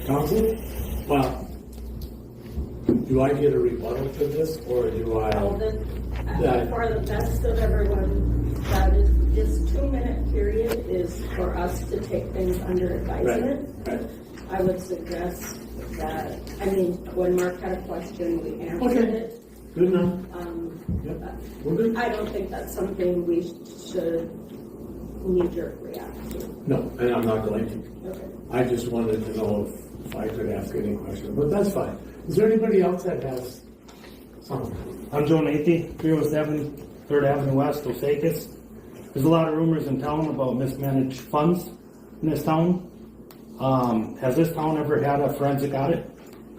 Council? Well, do I get a rebuttal to this, or do I? For the best of everyone, that is, this 2-minute period is for us to take things under advisement. Right. I would suggest that, when Mark had a question, we answered it. Good enough. Yep. We're good. I don't think that's something we should knee-jerk react to. No, and I'm not going to. Okay. I just wanted to know if I could ask any question, but that's fine. Is there anybody else that has something? I'm Joe Nathy, 307 3rd Avenue West, Osakis. There's a lot of rumors in town about mismanaged funds in this town. Has this town ever had a forensic audit?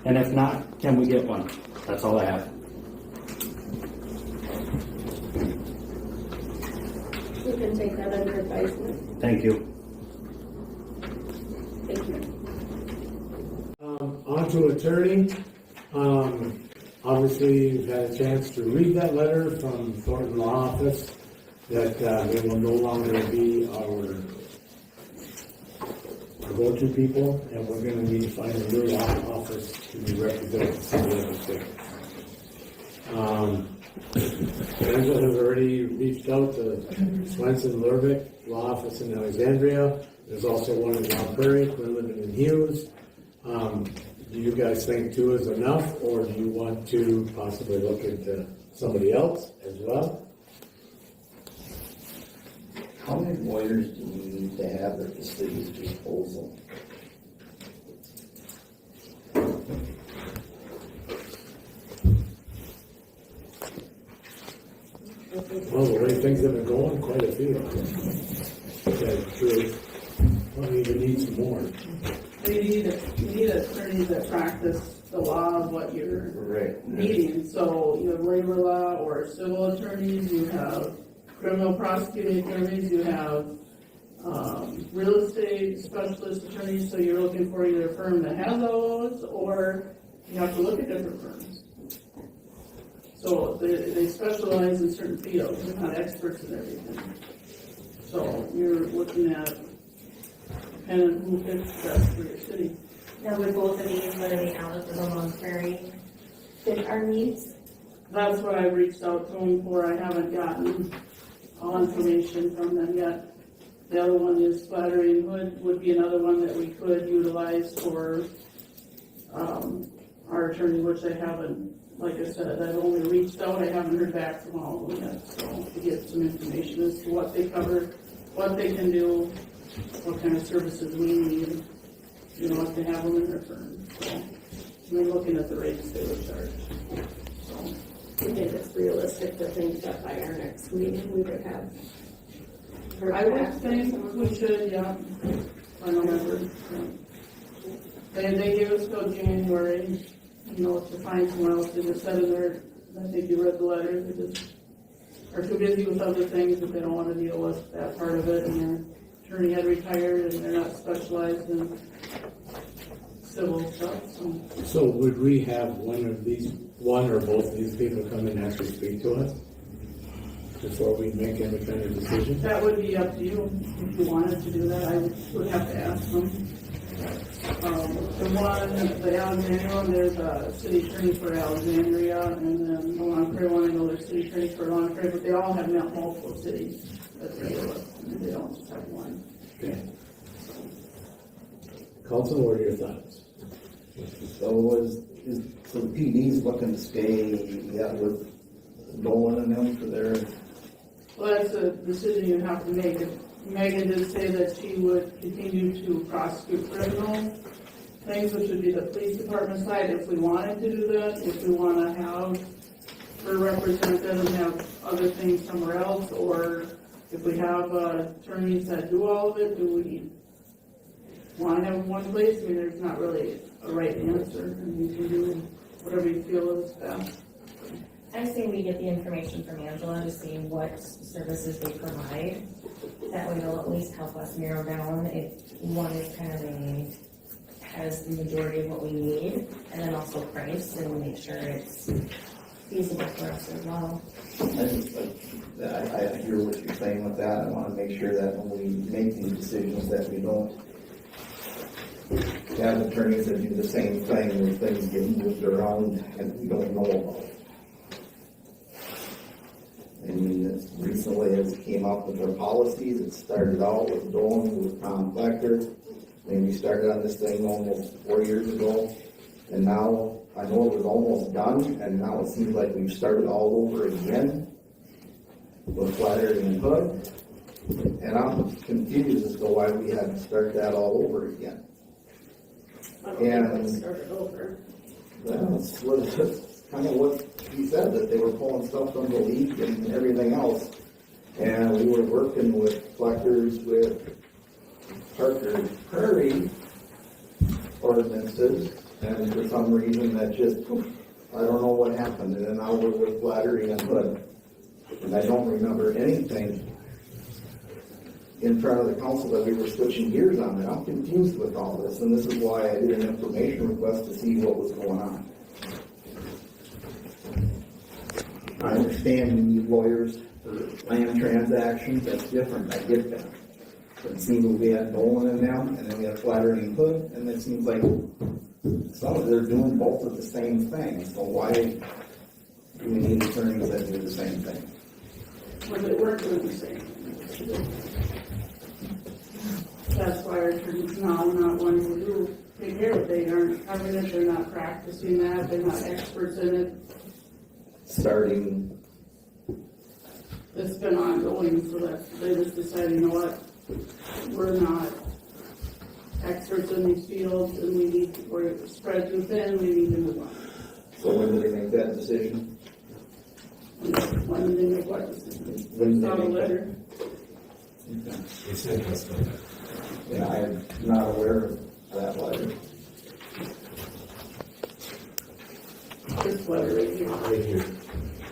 And if not, can we get one? That's all I have. We can take that under advisement. Thank you. Thank you. On to attorney. Obviously, you've had a chance to read that letter from Thornton Law Office that they will no longer be our go-to people, and we're going to need to find a new law office to represent the city of the state. Angela has already reached out to Swenson Lurvick Law Office in Alexandria. There's also one in Mount Prairie, Quinlivan and Hughes. Do you guys think 2 is enough, or do you want to possibly look into somebody else as well? How many lawyers do we need to have at the city's disposal? Well, the way things have been going, quite a few. That's true. Probably even need some more. You need attorneys that practice the law of what you're needing. So you have labor law or civil attorneys, you have criminal prosecuting attorneys, you have real estate specialist attorneys. So you're looking for either a firm that has all those, or you have to look at different firms. So they specialize in certain fields. They're not experts in everything. So you're looking at and who fits best for your city. Now, would both of these, whether they out of the Mount Prairie, fit our needs? That's what I reached out to them for. I haven't gotten all information from them yet. The other one is Flattery and Hood would be another one that we could utilize for our attorney, which I haven't, like I said, I've only reached out. I haven't heard back from all of them yet. So to get some information as to what they cover, what they can do, what kind of services we need, if they have them in their firm. So we're looking at the rates they would charge. So I think it's realistic to think that by our next meeting, we would have. I would think we should, yeah. I remember. They gave us till January, to find someone else. They just said in there, I think you read the letter, they just are too busy with other things that they don't want to deal with that part of it, and their attorney had retired and they're not specialized in civil stuff. So would we have one or both of these people come and actually speak to us before we make any kind of decision? That would be up to you if you wanted to do that. I would have to ask them. The Alexandria one, there's a city attorney for Alexandria, and then the Long Prairie one, I know there's city attorneys for Long Prairie, but they all have multiple cities that they deal with, and they don't just have one. Okay. Council, what are your thoughts? So the PD's looking to stay with Nolan and them for their. Well, that's a decision you have to make. Megan did say that she would continue to prosecute criminal things, which would be the police department side, if we wanted to do that, if we want to have her represent them and have other things somewhere else, or if we have attorneys that do all of it, do we want to have them one place? There's not really a right answer, and you can do whatever you feel is best. I say we get the information from Angela to see what services they provide. That way it'll at least help us narrow down if one is has the majority of what we need, and then also price and make sure it's feasible for us as well. I hear what you're saying with that. I want to make sure that when we make these decisions that we don't have attorneys that do the same thing, where things get moved around and we don't know about. I mean, as recently as it came up with their policies, it started out with Dolan, with Tom Clerk. And we started on this thing almost 4 years ago. And now, I know it was almost done, and now it seems like we've started all over again with Flattery and Hood. And I'm confused as to why we had to start that all over again. I don't think we started over. That's kind of what he said, that they were pulling stuff from the league and everything else. And we were working with collectors with Parker Prairie ordinances, and for some reason that just, I don't know what happened, and then now we're with Flattery and Hood. And I don't remember anything in front of the council that we were switching gears on, and I'm confused with all this, and this is why I did an information request to see what was going on. I understand you need lawyers for land transactions, that's different, I get that. But it seems we had Nolan in them, and then we had Flattery and Hood, and it seems like some of them are doing both of the same thing, so why do we need attorneys that do the same thing? When they weren't doing the same thing. That's why our attorneys now not wanting to do, take care of it. They aren't covering it, they're not practicing that, they're not experts in it. Starting, It's been ongoing, so that they just decided, you know what, we're not experts in these fields, and we're spread too thin, we need to move on. so when did they make that decision? When did they make what decision? When did Saw the they make letter. that? They sent us that. Yeah, I'm not aware of that letter. This letter right here. Right here.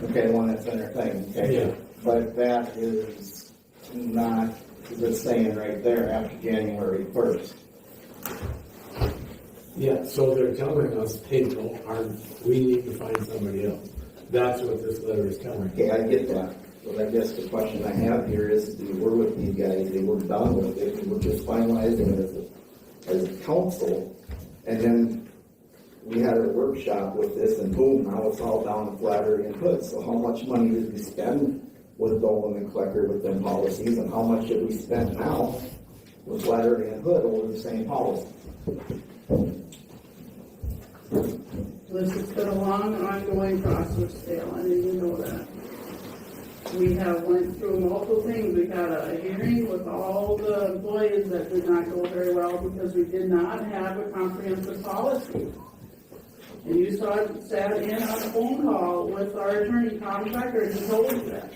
Okay, the one that's in their thing, okay? Yeah. But that is not, it's saying right there, after January 1st. Yeah, so they're telling us, hey, no, we need to find somebody else. That's what this letter is telling. Okay, I get that. But I guess the question I have here is, we were with these guys, they were done with it, we were just finalizing it as a council, and then we had a workshop with this, and boom, now it's all down to Flattery and Hood. So how much money did we spend with Dolan and Clerk with them policies, and how much did we spend now with Flattery and Hood over the same policy? This has been a long, ongoing process, Dale, I didn't even know that. We have went through multiple things. We had a hearing with all the employees that did not go very well because we did not have a comprehensive policy. And you sat in on a phone call with our attorney, Tom Becker, and he told you that.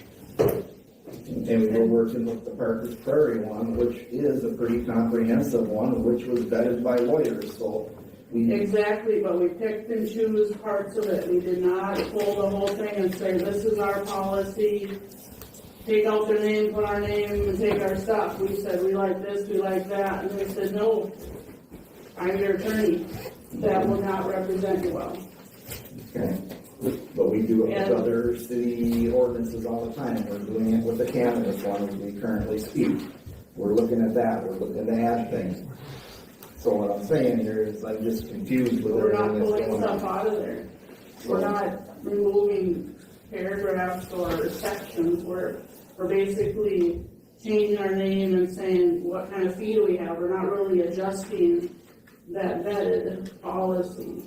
And we were working with the Parker's Prairie one, which is a pretty comprehensive one, which was vetted by lawyers, so we... Exactly, but we picked and choose parts of it. We did not pull the whole thing and say, this is our policy, take out their name, put our name, and take our stuff. We said, we like this, we like that, and they said, no, I'm your attorney. That will not represent you well. Okay. But we do it with other city ordinances all the time. We're doing it with the cannabis one as we currently speak. We're looking at that. We're looking to add things. So what I'm saying here is I'm just confused with We're not everything that's pulling going stuff on. out of there. We're not removing paragraphs or sections. We're basically changing our name and saying what kind of fee do we have. We're not really adjusting that vetted policy.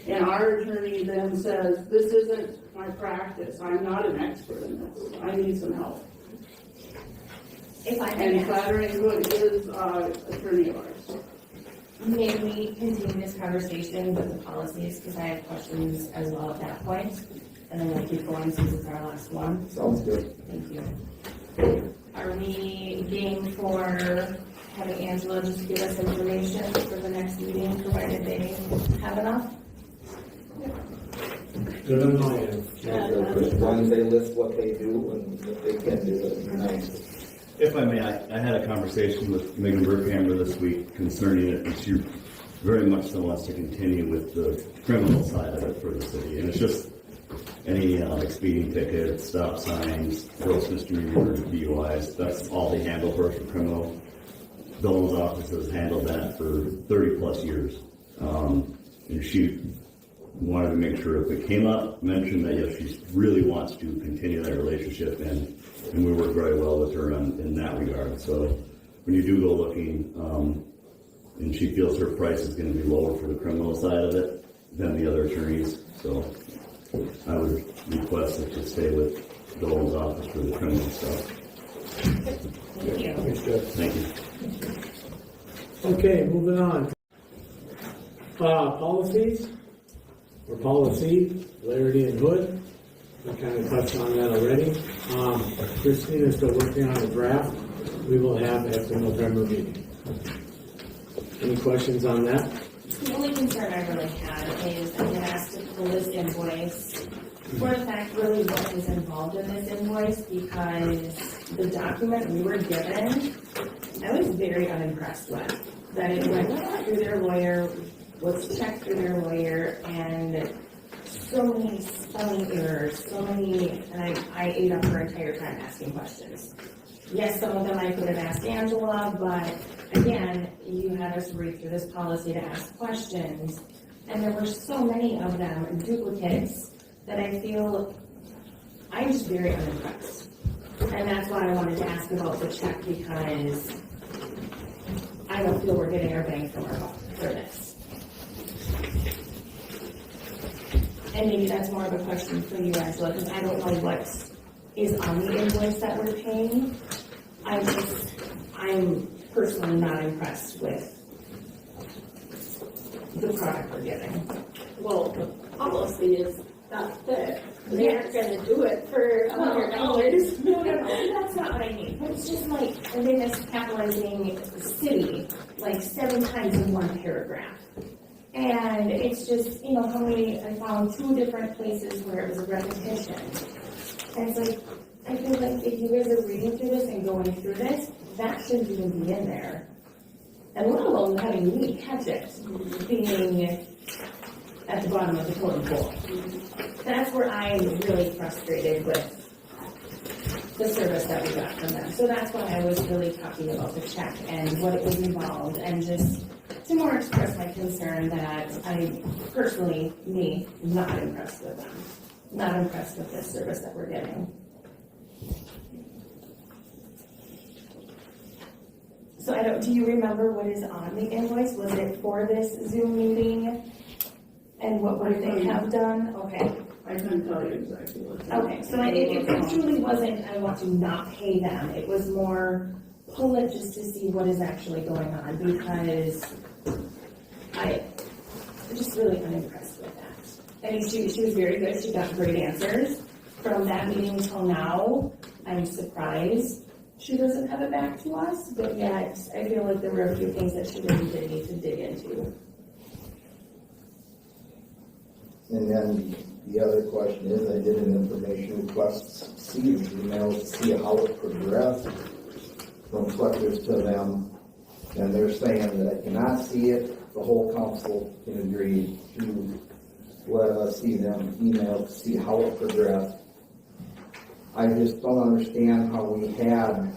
And our attorney then says, this isn't my practice. I'm not an expert in this. I need some help. If I And may ask, Flattery and Hood is attorney of ours. may we continue this conversation with the policies, because I have questions as well at that point, and then we'll keep going since it's our last one. Sounds good. Thank you. Are we game for having Angela just give us information for the next meeting, provided they have enough? Good on my end. As long as they list what they do and what they can do, it'd be nice. If I may, I had a conversation with Megan Burkhammer this week concerning it, and she very much so wants to continue with the criminal side of it for the city. And it's just any like speeding tickets, stop signs, gross misdemeanor, DUIs. That's all they handle for criminal. Dawn's office has handled that for 30 plus years. And she wanted to make sure if it came up, mention that yes, she really wants to continue that relationship, and we work very well with her in that regard. So when you do go looking, and she feels her price is going to be lower for the criminal side of it than the other attorneys, so I would request that you stay with Dolan's office for the criminal stuff. Thank you. It's good. Thank you. Okay, moving on. Policies, or policy, Larry and Hood. We kind of touched on that already. Christine is still working on a draft. We will have at the November meeting. Any questions on that? The only concern I really had is I had asked to pull this invoice for the fact really what is involved in this invoice, because the document we were given, I was very unimpressed with. That it went through their lawyer, was checked through their lawyer, and so many spelling errors, and I ate up her entire time asking questions. Yes, some of them I could have asked Angela, but again, you had us read through this policy to ask questions, and there were so many of them, duplicates, that I feel I'm just very unimpressed. And that's why I wanted to ask about the check, because I don't feel we're getting our bang from our buck for this. And maybe that's more of a question for you, Angela, because I don't know what is on the invoice that we're paying. I'm personally not impressed with the product we're getting. Well, the policy is not thick. They aren't gonna do it for $100. No, that's not what I mean. But it's just like, and then it's capitalizing city like 7 times in one paragraph. And it's just, how many, I found 2 different places where it was a repetition. And it's like, I feel like if you guys are reading through this and going through this, that shouldn't even be in there. And let alone having me catch it being at the bottom of the totem pole. That's where I'm really frustrated with the service that we got from them. So that's why I was really talking about the check and what it was involved, and just to more express my concern that I personally, not impressed with them. Not impressed with this service that we're getting. So do you remember what is on the invoice? Was it for this Zoom meeting? And what would they have done? Okay. I couldn't tell you exactly what. Okay, so it truly wasn't, I want to not pay them. It was more pull it just to see what is actually going on, because I'm just really unimpressed with that. I mean, she was very good. She got great answers. From that meeting until now, I'm surprised she doesn't have it back to us, but yet I feel like there were a few things that she really did need to dig into. And then the other question is, I did an information request, see the email to see how it progressed from collectors to them, and they're saying that I cannot see it. The whole council can agree to let us see them email to see how it progressed. I just don't understand how we had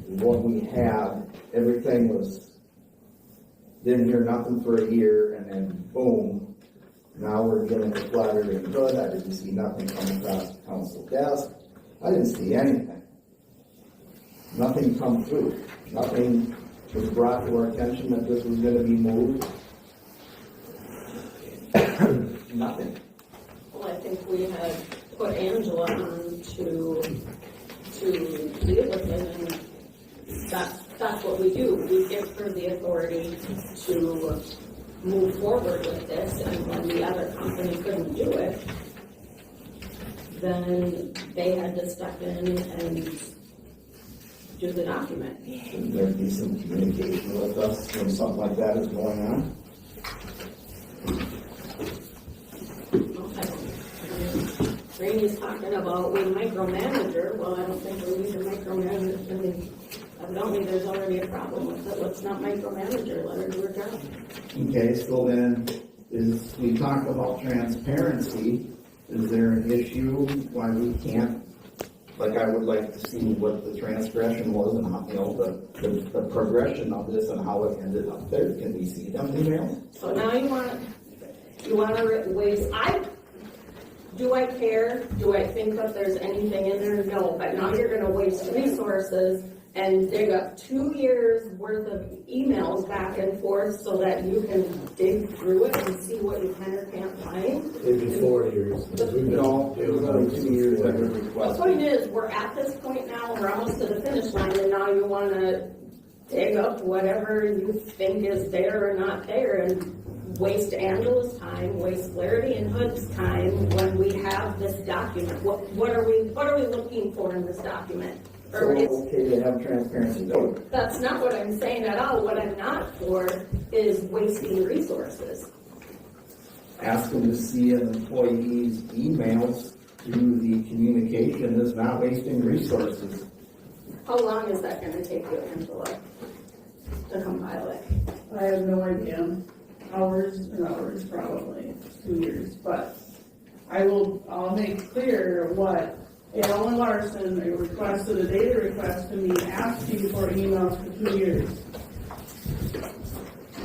what we had. Everything was, didn't hear nothing for a year, and then boom, now we're getting a flatter and good. I didn't see nothing come across the council desk. I didn't see anything. Nothing come through. Nothing was brought to our attention that this was going to be moved. Nothing. Well, I think we had put Angela on to deal with it, and that's what we do. We give her the authority to move forward with this, and when the other company couldn't do it, then they had to step in and do the document. Shouldn't there be some communication with us when something like that is going on? Randy's talking about we micromanager. Well, I don't think we need to micromanage. I mean, evidently there's already a problem with it. Let's not micromanage her. Let her do her job. Okay, so then, we talked about transparency. Is there an issue why we can't like I would like to see what the transgression was and how, you know, the progression of this and how it ended up there. Can we see them emails? So now you want to waste, do I care? Do I think that there's anything in there? No, but now you're gonna waste resources and dig up 2 years worth of emails back and forth so that you can dig through it and see what you can or can't find. It'd be 4 years. because we've been- No, it was only 2 years I would The request. point is, we're at this point now, we're almost to the finish line, and now you wanna dig up whatever you think is there or not there and waste Angela's time, waste Flaherty and Hood's time when we have this document. What are we looking for in this document? So Or it's, okay to have transparency, though. that's not what I'm saying at all. What I'm not for is wasting resources. Ask them to see an employee's emails through the communication is not wasting resources. How long is that gonna take you, Angela, to compile it? I have no idea. Hours and hours, probably, 2 years, but I'll make clear what Alan Larson requested a data request to me asking for emails for 2 years.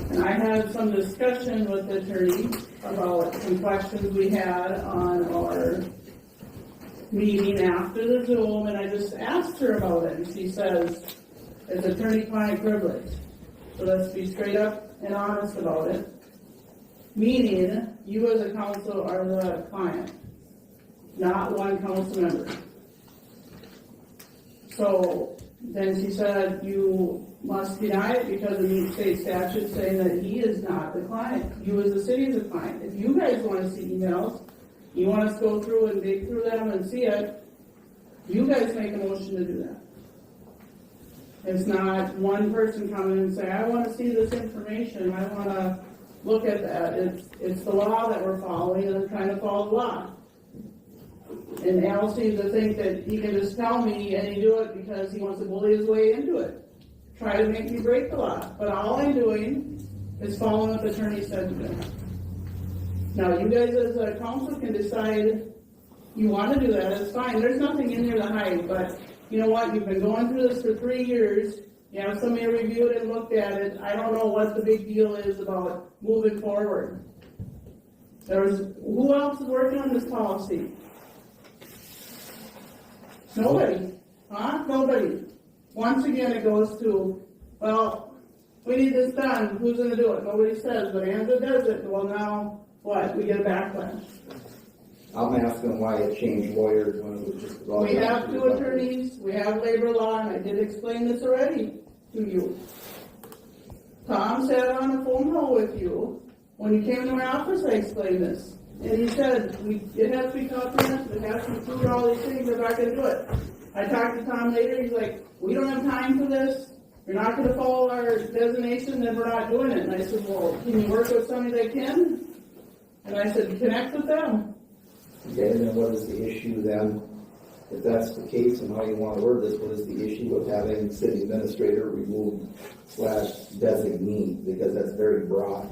And I had some discussion with the attorney about some questions we had on our meeting after the Zoom, and I just asked her about it, and she says, it's attorney-client privilege. So let's be straight up and honest about it. Meaning, you as a council are the client, not one council member. So then she said, you must deny it because of the state statute saying that he is not the client. You as the city is the client. If you guys want to see emails, you want us to go through and dig through them and see it, you guys make a motion to do that. It's not one person coming and say, I want to see this information, I want to look at that. It's the law that we're following, and I'm trying to follow the law. And Al seems to think that he can just tell me and he do it because he wants to bully his way into it. Try to make me break the law. But all I'm doing is following what the attorney said to do. Now, you guys as a council can decide you want to do that, it's fine. There's nothing in there to hide, but you know what? You've been going through this for 3 years. You have somebody reviewed it and looked at it. I don't know what the big deal is about moving forward. Who else is working on this policy? Nobody. Huh? Nobody. Once again, it goes to, well, we need this done. Who's going to do it? Nobody says, but Andrew does it. Well, now, what? We get a backlash. I'm asking why it changed lawyers when it was just. We have 2 attorneys, we have labor law, and I did explain this already to you. Tom sat on a phone call with you. When you came to my office, I explained this. And he said, it has to be comprehensive, it has to include all these things, we're not gonna do it. I talked to Tom later, he's like, we don't have time for this. You're not gonna follow our designation, then we're not doing it. And I said, well, can you work with somebody that can? And I said, connect with them. Okay, and then what is the issue then? If that's the case and how you want to word this, what is the issue of having city administrator removed / designee? Because that's very broad.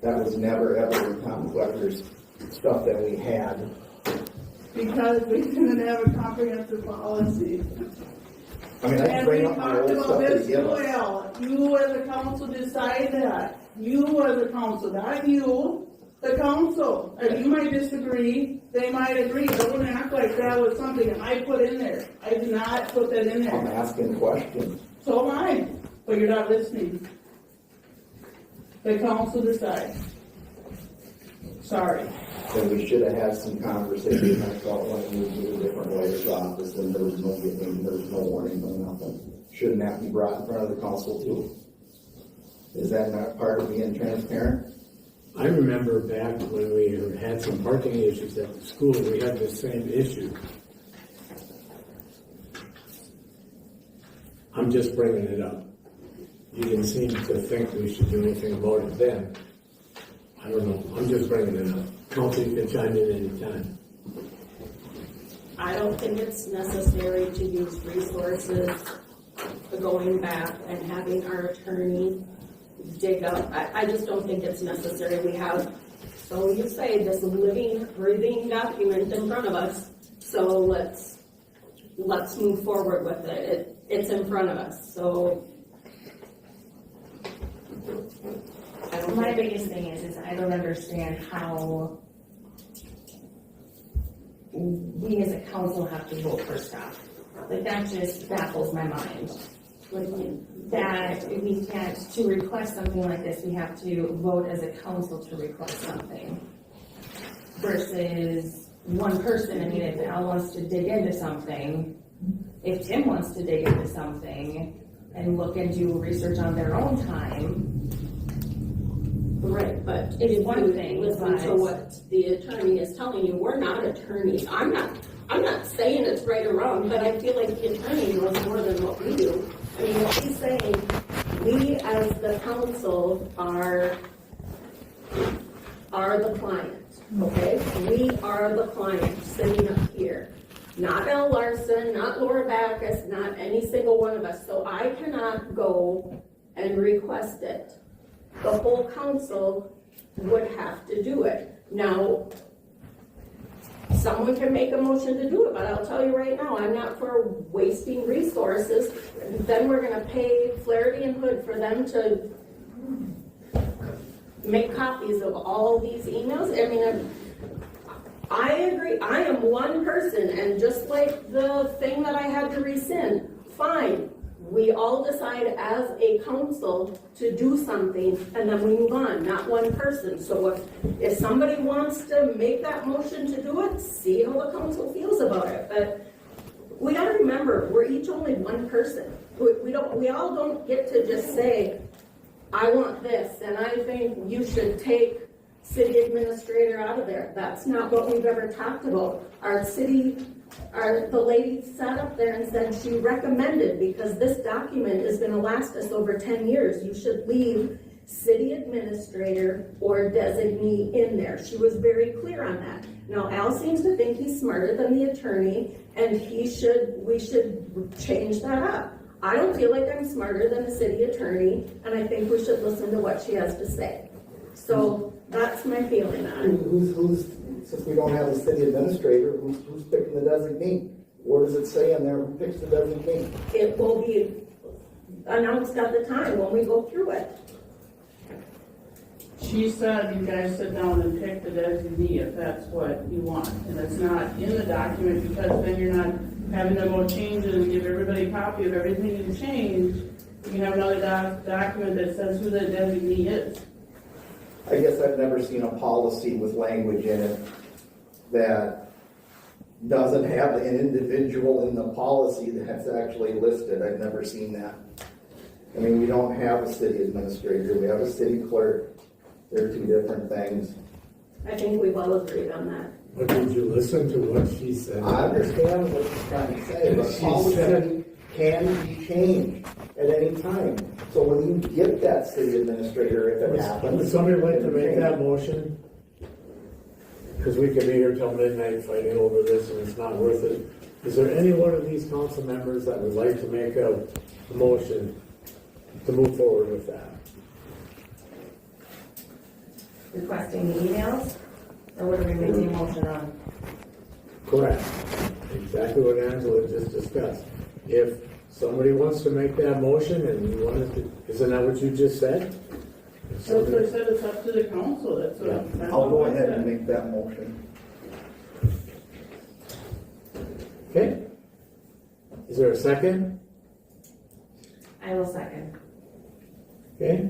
That was never ever in Tom Collector's stuff that we had. Because we didn't have a comprehensive policy. I mean, I can And bring we up my talked old about stuff this to give too, us. Al. You as a council decide that. You as a council, not you, the council. And you might disagree, they might agree. Don't act like that was something I put in there. I did not put that in I'm there. asking questions. So am I, but you're not listening. The council decides. Sorry. Then we should have had some conversation. I thought when we moved to a different lawyer's office, then there was no giving, there was no warning, no nothing. Shouldn't that be brought in front of the council too? Is that not part of being transparent? I remember back when we had some parking issues at the school, we had the same issue. I'm just bringing it up. You didn't seem to think we should do anything about it then. I don't know, I'm just bringing it up. Council, you can chime in anytime. I don't think it's necessary to use resources going back and having our attorney dig up. I just don't think it's necessary. We have, so you say, this living, breathing document in front of us. So let's let's move forward with it. It's in front of us, so. I don't My think- biggest thing is I don't understand how we as a council have to vote for stuff. Like, that just baffles my mind. What do you mean? That we can't, to request something like this, we have to vote as a council to request something. Versus one person, I mean, if Al wants to dig into something, if Tim wants to dig into something and look and do research on their own time, Right, but It's if one you thing, listen to but- what the attorney is telling you, we're not attorneys. I'm not saying it's right or wrong, but I feel like the attorney knows more than what we do. I mean, what she's saying, we as the council are the client, okay? We are the client sitting up here. Not Al Larson, not Laura Backus, not any single one of us. So I cannot go and request it. The whole council would have to do it. Now, someone can make a motion to do it, but I'll tell you right now, I'm not for wasting resources. Then we're gonna pay Flaherty and Hood for them to make copies of all these emails. I mean, I agree, I am one person, and just like the thing that I had to rescind, fine. We all decide as a council to do something, and then we move on, not one person. So if somebody wants to make that motion to do it, see how the council feels about it. But we gotta remember, we're each only one person. We all don't get to just say, I want this, and I think you should take city administrator out of there. That's not what we've ever talked about. The lady sat up there and said she recommended, because this document is gonna last us over 10 years, you should leave city administrator or designee in there. She was very clear on that. Now, Al seems to think he's smarter than the attorney, and we should change that up. I don't feel like I'm smarter than the city attorney, and I think we should listen to what she has to say. So that's my feeling on it. Since we don't have a city administrator, who's picking the designee? Where does it say in there who picks the designee? It will be announced at the time when we go through it. She said you guys sit down and pick the designee if that's what you want, and it's not in the document, because then you're not having to go change it and give everybody a copy of everything you change. You can have another document that says who the designee is. I guess I've never seen a policy with language in it that doesn't have an individual in the policy that's actually listed. I've never seen that. I mean, we don't have a city administrator, we have a city clerk. They're two different things. I think we've all agreed on that. But did you listen to what she said? I understand what she's trying to say, but She policy said- can be changed at any time. So when you get that city administrator, if it happens. Would somebody like to make that motion? Because we could be here till midnight fighting over this and it's not worth it. Is there any one of these council members that would like to make a motion to move forward with that? requesting the emails, or what are we making a motion on? Correct. Exactly what Angela just discussed. If somebody wants to make that motion and you wanted to, isn't that what you just said? If So I somebody- said it's up to the council, that's what. that's I'll go what I ahead said. and make that motion. Okay. Is there a second? I will second. Okay.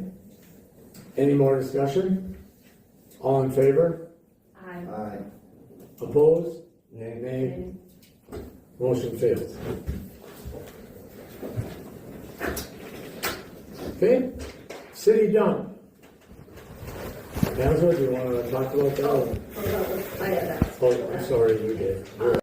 Any more discussion? All in favor? Aye. Aye. Opposed? Nay. Motion fails. Okay, city done. Angela, do you want to talk about that one? I had that. Oh, I'm sorry, you did. Go